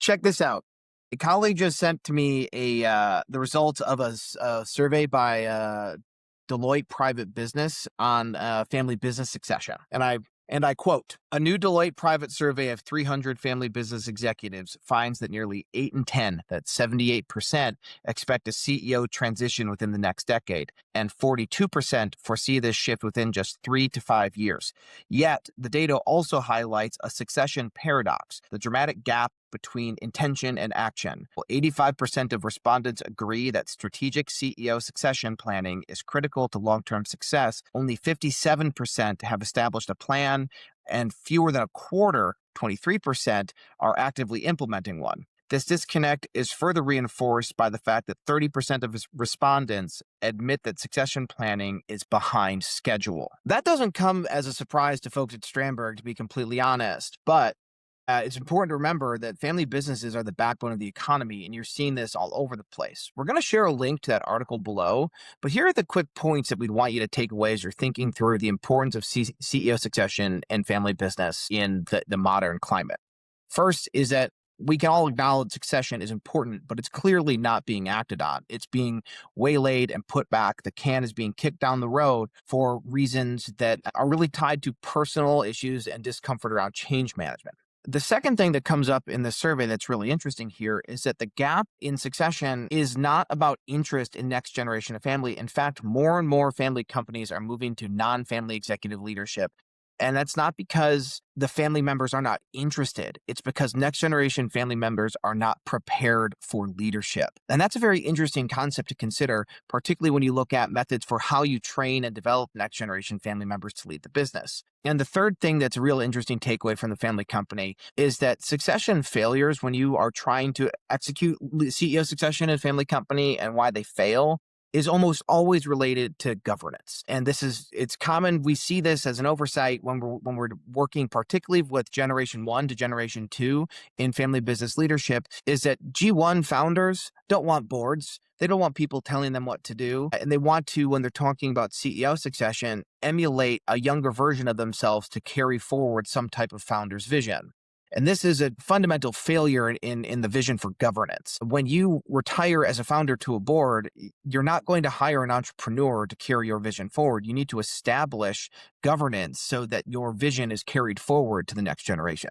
Check this out. A colleague just sent to me the results of a survey by Deloitte Private Business on family business succession, and I quote: "A new Deloitte private survey of 300 family business executives finds that nearly 8 in 10, that's 78%, expect a CEO transition within the next decade, and 42% foresee this shift within just 3 to 5 years. Yet, the data also highlights a succession paradox, the dramatic gap between intention and action. While 85% of respondents agree that strategic CEO succession planning is critical to long-term success, only 57% have established a plan, and fewer than a quarter, 23%, are actively implementing one. This disconnect is further reinforced by the fact that 30% of respondents admit that succession planning is behind schedule." That doesn't come as a surprise to folks at Stranberg, to be completely honest, but it's important to remember that family businesses are the backbone of the economy, and you're seeing this all over the place. We're going to share a link to that article below, but here are the quick points that we'd want you to take away as you're thinking through the importance of CEO succession and family business in the modern climate. First is that we can all acknowledge succession is important, but it's clearly not being acted on. It's being waylaid and put back. The can is being kicked down the road for reasons that are really tied to personal issues and discomfort around change management. The second thing that comes up in the survey that's really interesting here is that the gap in succession is not about interest in next generation of family. In fact, more and more family companies are moving to non-family executive leadership. And that's not because the family members are not interested. It's because next generation family members are not prepared for leadership. And that's a very interesting concept to consider, particularly when you look at methods for how you train and develop next generation family members to lead the business. And the third thing that's a real interesting takeaway from the family company is that succession failures, when you are trying to execute CEO succession in a family company, and why they fail, is almost always related to governance. And it's common. We see this as an oversight when we're working particularly with generation 1 to generation 2 in family business leadership, is that G1 founders don't want boards. They don't want people telling them what to do. And they want to, when they're talking about CEO succession, emulate a younger version of themselves to carry forward some type of founder's vision. And this is a fundamental failure in the vision for governance. When you retire as a founder to a board, you're not going to hire an entrepreneur to carry your vision forward. You need to establish governance so that your vision is carried forward to the next generation.